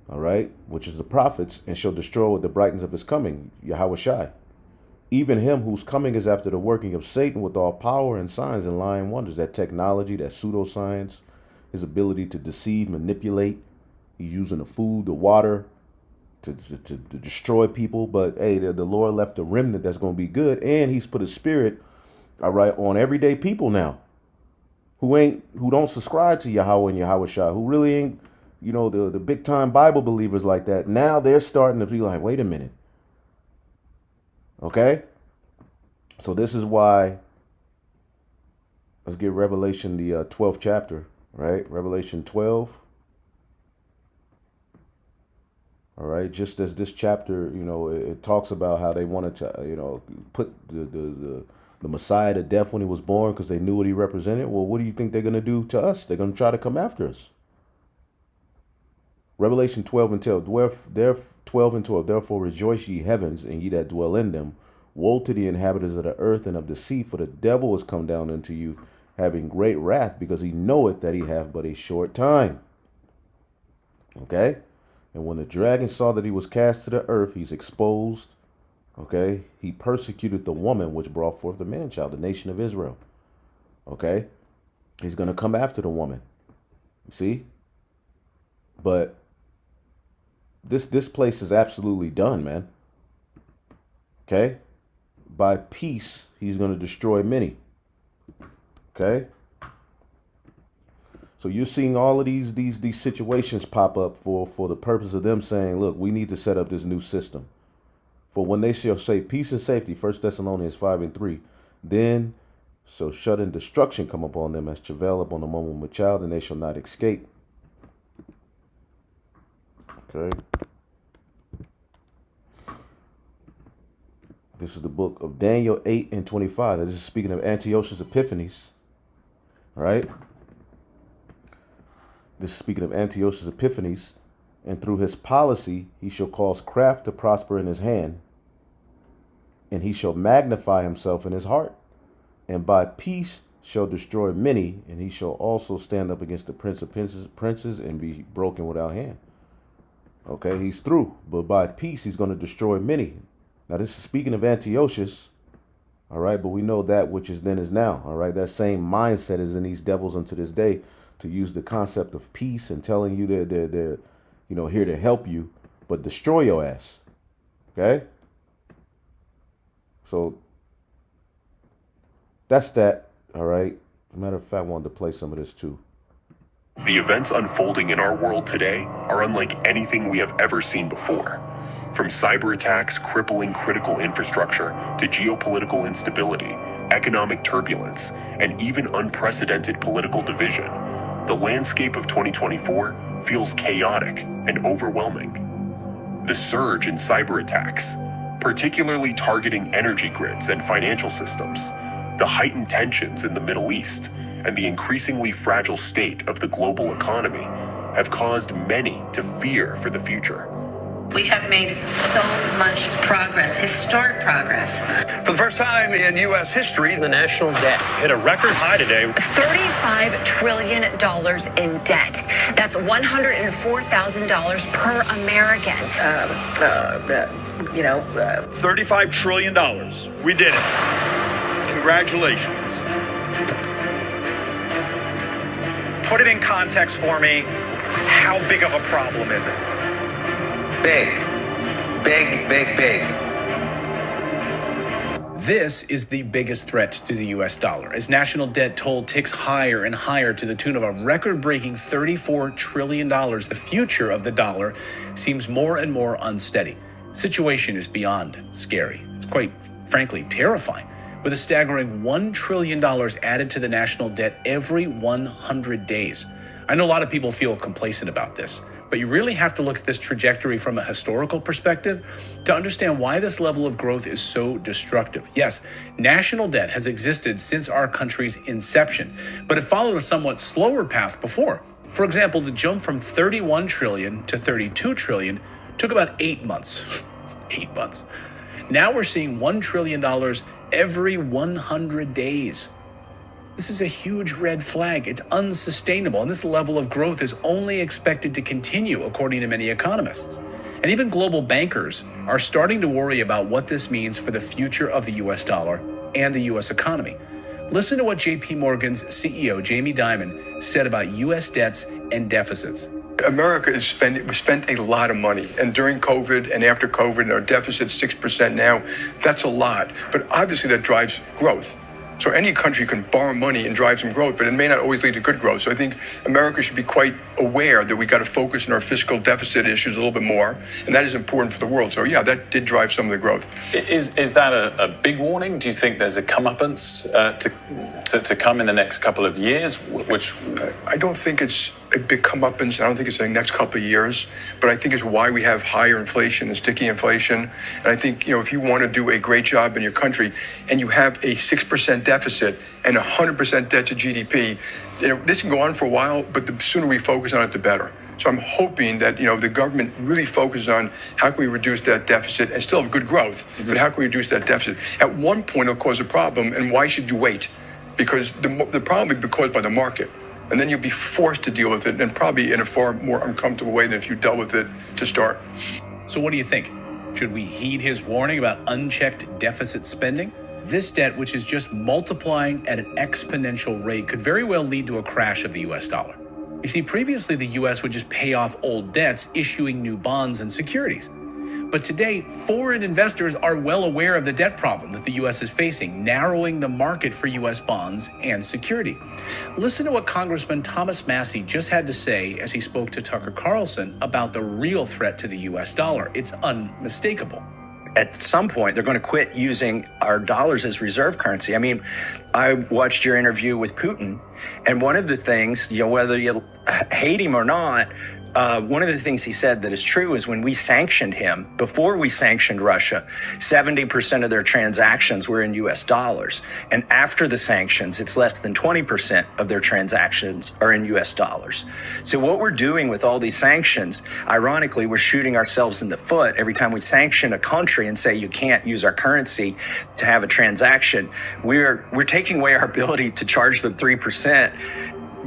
All right. Which is the prophets, and shall destroy with the brightness of his coming. Yahweh Shai. Even him whose coming is after the working of Satan with all power and signs and lying wonders. That technology, that pseudoscience, his ability to deceive, manipulate. He's using the food, the water to destroy people. But hey, the Lord left a remnant that's going to be good. And he's put his spirit, all right, on everyday people now who don't subscribe to Yahweh and Yahweh Shah, who really ain't, the big time Bible believers like that. Now they're starting to be like, wait a minute. Okay. So this is why, let's get Revelation, the 12th chapter, right? Revelation 12. All right. Just as this chapter, it talks about how they wanted to, put the Messiah to death when he was born because they knew what he represented. Well, what do you think they're going to do to us? They're going to try to come after us. Revelation 12 and 12. 12 and 12. Therefore rejoice ye heavens, and ye that dwell in them. Woe to the inhabitants of the earth and of the sea, for the devil is come down unto you, having great wrath, because he knoweth that he hath but a short time. Okay? And when the dragon saw that he was cast to the earth, he's exposed. Okay? He persecuted the woman which brought forth the man-child, the nation of Israel. Okay? He's going to come after the woman. You see? But this place is absolutely done, man. Okay? By peace, he's going to destroy many. Okay? So you're seeing all of these situations pop up for the purpose of them saying, look, we need to set up this new system. For when they shall say peace and safety, 1 Thessalonians 5 and 3, then shall sudden destruction come upon them as travail upon the woman with child, and they shall not escape. Okay. This is the book of Daniel 8 and 25. This is speaking of Antiochus Epiphanes. All right. This is speaking of Antiochus Epiphanes. And through his policy, he shall cause craft to prosper in his hand. And he shall magnify himself in his heart. And by peace shall destroy many. And he shall also stand up against the prince of princes and be broken without hand. Okay, he's through. But by peace, he's going to destroy many. Now, this is speaking of Antiochus. All right, but we know that which is then is now. All right, that same mindset is in these devils unto this day, to use the concept of peace and telling you that they're here to help you, but destroy your ass. Okay? So that's that. All right. As a matter of fact, I wanted to play some of this too. The events unfolding in our world today are unlike anything we have ever seen before. From cyber attacks crippling critical infrastructure to geopolitical instability, economic turbulence, and even unprecedented political division, the landscape of 2024 feels chaotic and overwhelming. The surge in cyber attacks, particularly targeting energy grids and financial systems, the heightened tensions in the Middle East, and the increasingly fragile state of the global economy have caused many to fear for the future. We have made so much progress, historic progress. For the first time in U.S. history, the national debt hit a record high today. $35 trillion in debt. That's $104,000 per American. $35 trillion. We did it. Congratulations. Put it in context for me. How big of a problem is it? Big. This is the biggest threat to the US dollar, as national debt toll ticks higher and higher to the tune of a record-breaking $34 trillion. The future of the dollar seems more and more unsteady. The situation is beyond scary. It's quite frankly terrifying, with a staggering $1 trillion added to the national debt every 100 days. I know a lot of people feel complacent about this, but you really have to look at this trajectory from a historical perspective to understand why this level of growth is so destructive. Yes, national debt has existed since our country's inception, but it followed a somewhat slower path before. For example, the jump from 31 trillion to 32 trillion took about 8 months. 8 months. Now we're seeing $1 trillion every 100 days. This is a huge red flag. It's unsustainable, and this level of growth is only expected to continue, according to many economists. And even global bankers are starting to worry about what this means for the future of the US dollar and the US economy. Listen to what JP Morgan's CEO, Jamie Dimon, said about US debts and deficits. America is spent a lot of money, and during COVID and after COVID, our deficit's 6% now. That's a lot, but obviously that drives growth. So any country can borrow money and drive some growth, but it may not always lead to good growth. So I think America should be quite aware that we got to focus on our fiscal deficit issues a little bit more, and that is important for the world. So yeah, that did drive some of the growth. Is that a big warning? Do you think there's a comeuppance to come in the next couple of years? Which I don't think it's a big comeuppance. I don't think it's the next couple of years, but I think it's why we have higher inflation and sticky inflation. And I think, if you want to do a great job in your country and you have a 6% deficit and 100% debt to GDP, this can go on for a while, but the sooner we focus on it, the better. So I'm hoping that, the government really focuses on how can we reduce that deficit and still have good growth, but how can we reduce that deficit? At one point, it'll cause a problem, and why should you wait? Because the problem will be caused by the market. And then you'll be forced to deal with it, and probably in a far more uncomfortable way than if you dealt with it to start. So what do you think? Should we heed his warning about unchecked deficit spending? This debt, which is just multiplying at an exponential rate, could very well lead to a crash of the US dollar. You see, previously the US would just pay off old debts, issuing new bonds and securities. But today, foreign investors are well aware of the debt problem that the U.S. is facing, narrowing the market for U.S. bonds and security. Listen to what Congressman Thomas Massie just had to say as he spoke to Tucker Carlson about the real threat to the U.S. dollar. It's unmistakable. At some point, they're going to quit using our dollars as reserve currency. I mean, I watched your interview with Putin, and one of the things, whether you hate him or not, one of the things he said that is true is when we sanctioned him, before we sanctioned Russia, 70% of their transactions were in US dollars. And after the sanctions, it's less than 20% of their transactions are in US dollars. So what we're doing with all these sanctions, ironically, we're shooting ourselves in the foot every time we sanction a country and say you can't use our currency to have a transaction. We're taking away our ability to charge them 3%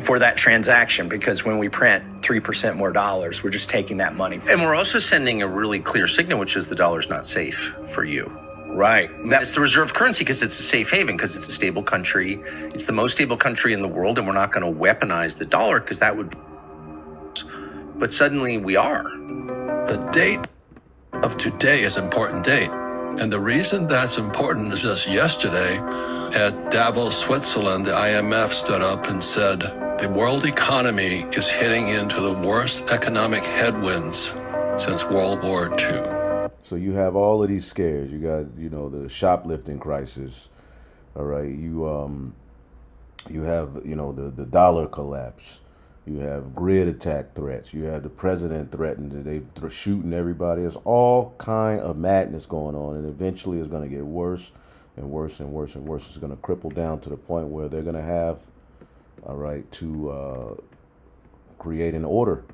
for that transaction, because when we print 3% more dollars, we're just taking that money. And we're also sending a really clear signal, which is the dollar's not safe for you. Right. That's the reserve currency because it's a safe haven, because it's a stable country. It's the most stable country in the world, and we're not going to weaponize the dollar because that would be... But suddenly we are. The date of today is an important date. And the reason that's important is just yesterday at Davos, Switzerland, the IMF stood up and said, the world economy is heading into the worst economic headwinds since World War II. So you have all of these scares. You got, the shoplifting crisis. All right. You have, the dollar collapse. You have grid attack threats. You have the president threatening that they're shooting everybody. There's all kind of madness going on, and eventually it's going to get worse and worse and worse and worse. It's going to cripple down to the point where they're going to have, to create an order